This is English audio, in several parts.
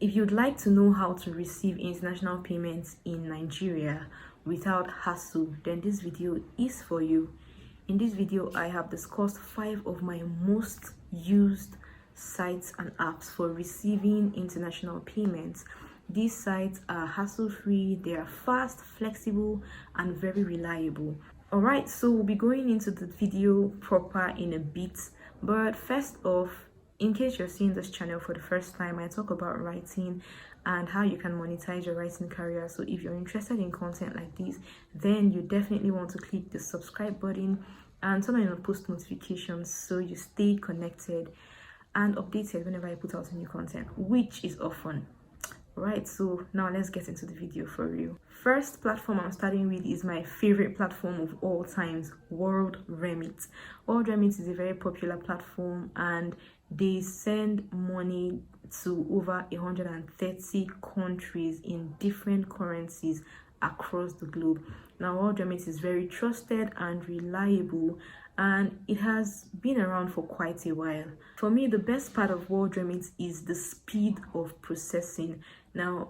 If you'd like to know how to receive international payments in Nigeria without hassle, then this video is for you. In this video, I have discussed 5 of my most used sites and apps for receiving international payments. These sites are hassle-free, they are fast, flexible, and very reliable. Alright, so we'll be going into the video proper in a bit, but first off, in case you're seeing this channel for the first time, I talk about writing and how you can monetize your writing career. So if you're interested in content like this, then you definitely want to click the subscribe button and turn on your post notifications so you stay connected and updated whenever I put out new content, which is often. Right, so now let's get into the video for real. First platform I'm starting with is my favorite platform of all times, WorldRemit. WorldRemit is a very popular platform and they send money to over 130 countries in different currencies across the globe. Now WorldRemit is very trusted and reliable, and it has been around for quite a while. For me, the best part of WorldRemit is the speed of processing. Now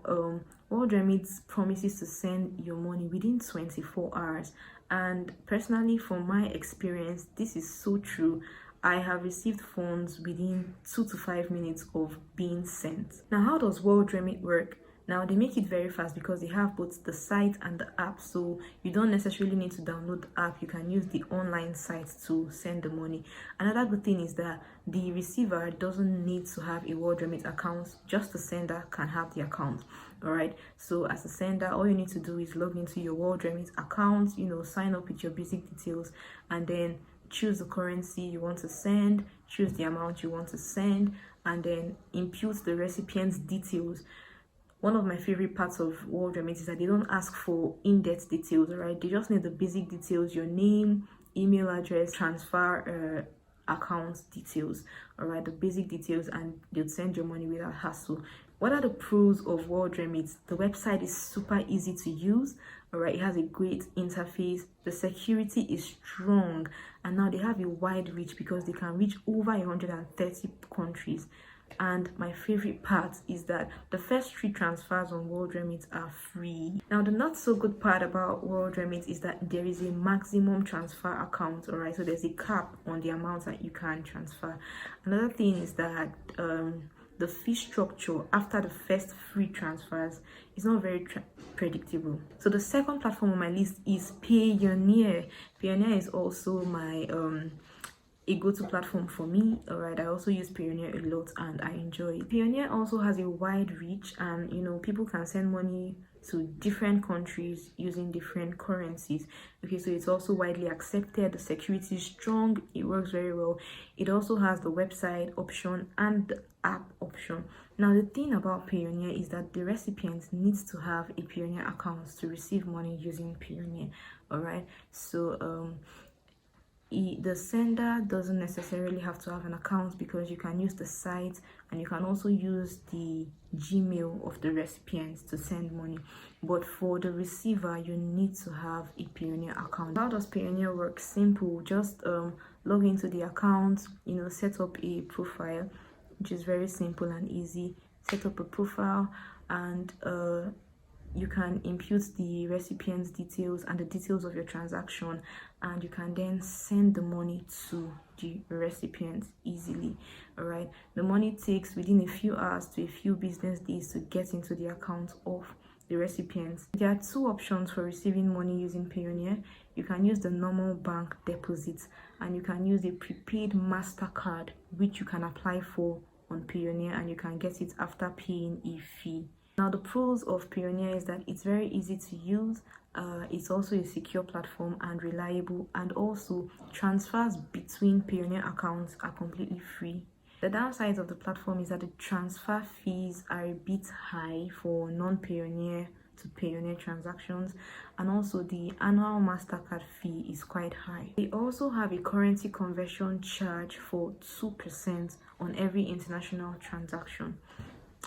WorldRemit promises to send your money within 24 hours, and personally, from my experience, this is so true. I have received funds within 2 to 5 minutes of being sent. Now, how does WorldRemit work? Now, they make it very fast because they have both the site and the app, so you don't necessarily need to download the app. You can use the online site to send the money. Another good thing is that the receiver doesn't need to have a WorldRemit account, just the sender can have the account. All right, so as a sender, all you need to do is log into your WorldRemit account, sign up with your basic details, and then choose the currency you want to send, choose the amount you want to send, and then input the recipient's details. One of my favorite parts of WorldRemit is that they don't ask for in-depth details, right? They just need the basic details, your name, email address, transfer account details, all right, the basic details, and they'll send your money without hassle. What are the pros of WorldRemit? The website is super easy to use, all right, it has a great interface, the security is strong, and now they have a wide reach because they can reach over 130 countries. And my favorite part is that the first 3 transfers on WorldRemit are free. Now, the not so good part about WorldRemit is that there is a maximum transfer account, all right, so there's a cap on the amount that you can transfer. Another thing is that the fee structure after the first 3 transfers is not very predictable. So the second platform on my list is Payoneer. Payoneer is also my a go-to platform for me. All right, I also use Payoneer a lot and I enjoy it. Payoneer also has a wide reach, and people can send money to different countries using different currencies. Okay, so it's also widely accepted, the security is strong, it works very well. It also has the website option and the app option. Now, the thing about Payoneer is that the recipient needs to have a Payoneer account to receive money using Payoneer. All right, so the sender doesn't necessarily have to have an account because you can use the site and you can also use the Gmail of the recipient to send money. But for the receiver, you need to have a Payoneer account. How does Payoneer work? Simple. Just log into the account, set up a profile, which is very simple and easy. Set up a profile, and you can input the recipient's details and the details of your transaction, and you can then send the money to the recipient easily. All right, the money takes within a few hours to a few business days to get into the account of the recipient. There are 2 options for receiving money using Payoneer. You can use the normal bank deposit, and you can use a prepaid MasterCard, which you can apply for on Payoneer, and you can get it after paying a fee. Now, the pros of Payoneer is that it's very easy to use, it's also a secure platform and reliable, and also transfers between Payoneer accounts are completely free. The downside of the platform is that the transfer fees are a bit high for non-Payoneer to Payoneer transactions, and also the annual MasterCard fee is quite high. They also have a currency conversion charge for 2% on every international transaction.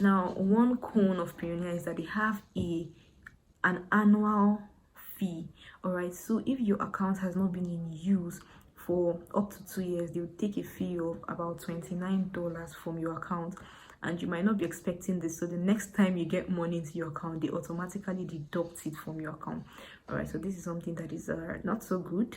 Now, one con of Payoneer is that they have an annual fee. All right, so if your account has not been in use for up to 2 years, they will take a fee of about $29 from your account. and you might not be expecting this. So the next time you get money into your account, they automatically deduct it from your account. All right, so this is something that is not so good.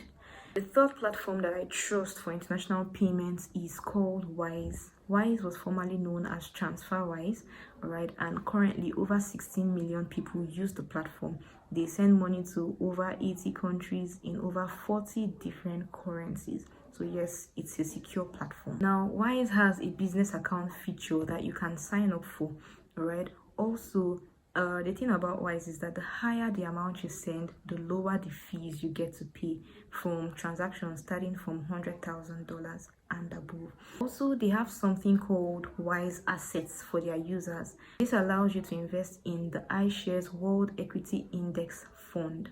The third platform that I trust for international payments is called Wise. Wise was formerly known as TransferWise, all right, and currently over 16 million people use the platform. They send money to over 80 countries in over 40 different currencies. So yes, it's a secure platform. Now, Wise has a business account feature that you can sign up for, all right. Also, the thing about Wise is that the higher the amount you send, the lower the fees you get to pay from transactions starting from $100,000 and above. Also, they have something called Wise Assets for their users. This allows you to invest in the iShares World Equity Index Fund,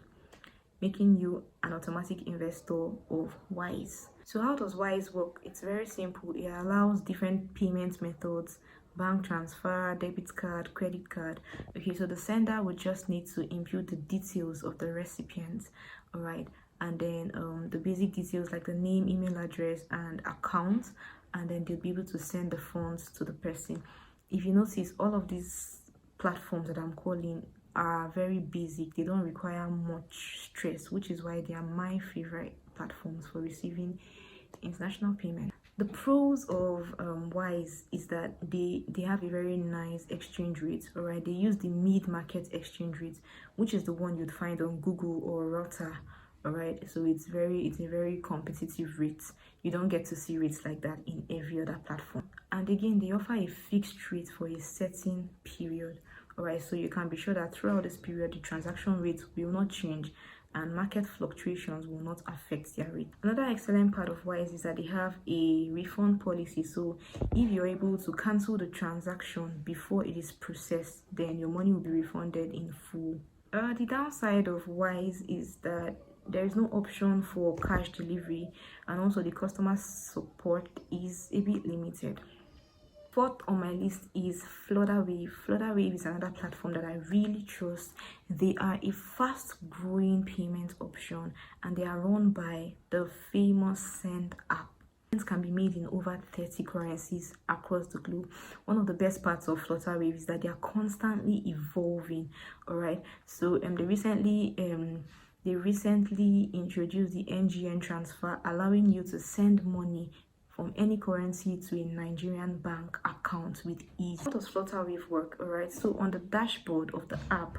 making you an automatic investor of Wise. So how does Wise work? It's very simple. It allows different payment methods: bank transfer, debit card, credit card. Okay, so the sender would just need to input the details of the recipient, all right, and then the basic details like the name, email address, and account, and then they'll be able to send the funds to the person. If you notice, all of these platforms that I'm calling are very basic. They don't require much stress, which is why they are my favorite platforms for receiving international payment. The pros of Wise is that they have a very nice exchange rate. All right, they use the mid-market exchange rate, which is the one you'd find on Google or Rota. All right, so it's a very competitive rate. You don't get to see rates like that in every other platform. And again, they offer a fixed rate for a certain period. All right, so you can be sure that throughout this period the transaction rate will not change and market fluctuations will not affect their rate. Another excellent part of Wise is that they have a refund policy. So if you're able to cancel the transaction before it is processed, then your money will be refunded in full. The downside of Wise is that there is no option for cash delivery, and also the customer support is a bit limited. Fourth on my list is Flutterwave. Flutterwave is another platform that I really trust. They are a fast-growing payment option, and they are run by the famous Send app. Payments can be made in over 30 currencies across the globe. One of the best parts of Flutterwave is that they are constantly evolving. All right, so they recently introduced the NGN transfer, allowing you to send money from any currency to a Nigerian bank account with ease. How does Flutterwave work? All right, so on the dashboard of the app,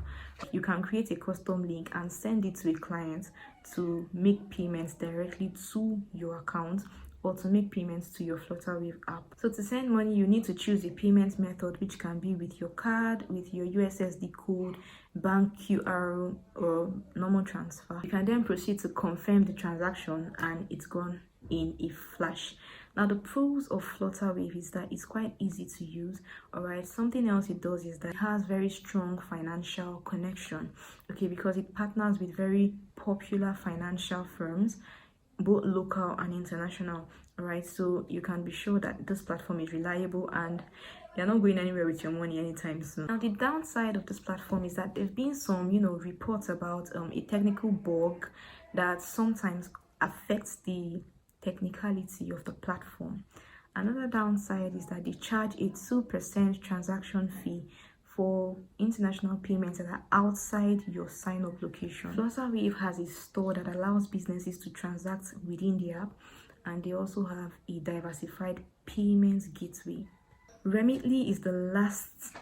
you can create a custom link and send it to a client to make payments directly to your account or to make payments to your Flutterwave app. So to send money, you need to choose a payment method, which can be with your card, with your USSD code, bank QR, or normal transfer. You can then proceed to confirm the transaction and it's gone in a flash. Now, the pros of Flutterwave is that it's quite easy to use. All right, something else it does is that it has very strong financial connection. Okay, because it partners with very popular financial firms, both local and international. All right, so you can be sure that this platform is reliable and you're not going anywhere with your money anytime soon. Now, the downside of this platform is that there've been some reports about a technical bug that sometimes affects the technicality of the platform. Another downside is that they charge a 2% transaction fee for international payments that are outside your sign-up location. Flutterwave has a store that allows businesses to transact within the app, and they also have a diversified payments gateway. Remitly is the last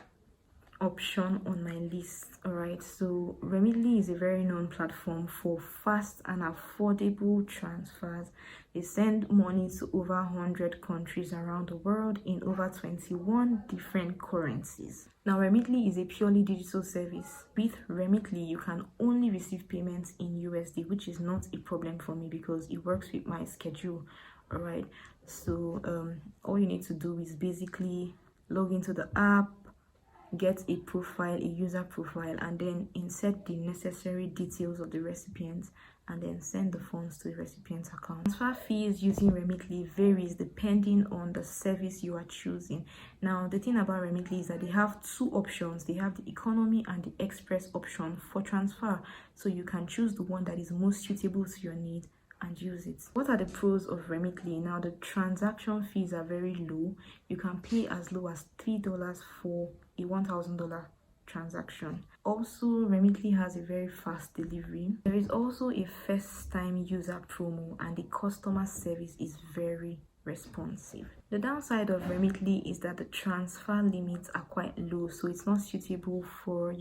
option on my list. All right, so Remitly is a very known platform for fast and affordable transfers. They send money to over 100 countries around the world in over 21 different currencies. Now, Remitly is a purely digital service. With Remitly, you can only receive payments in USD, which is not a problem for me because it works with my schedule. All right, so all you need to do is basically log into the app, get a profile, a user profile, and then insert the necessary details of the recipient and then send the funds to the recipient's account. Transfer fees using Remitly varies depending on the service you are choosing. Now, the thing about Remitly is that they have two options. They have the economy and the express option for transfer, so you can choose the one that is most suitable to your need and use it. What are the pros of Remitly? Now, the transaction fees are very low. You can pay as low as $3 for a $1,000 transaction. Also, Remitly has a very fast delivery. There is also a first time user promo, and the customer service is very responsive. The downside of Remitly is that the transfer limits are quite low, so it's not suitable for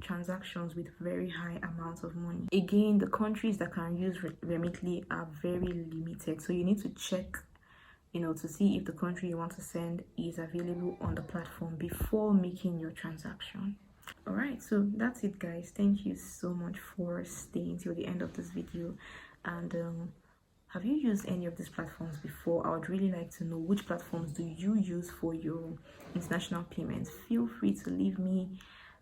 transactions with very high amounts of money. Again, the countries that can use Remitly are very limited, so you need to check to see if the country you want to send is available on the platform before making your transaction. All right, so that's it, guys. Thank you so much for staying till the end of this video. And have you used any of these platforms before? I would really like to know, which platforms do you use for your international payments? Feel free to leave me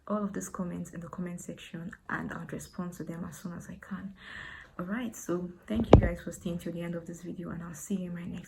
all of these comments in the comment section, and I'll respond to them as soon as I can. All right, so thank you guys for staying till the end of this video, and I'll see you in my next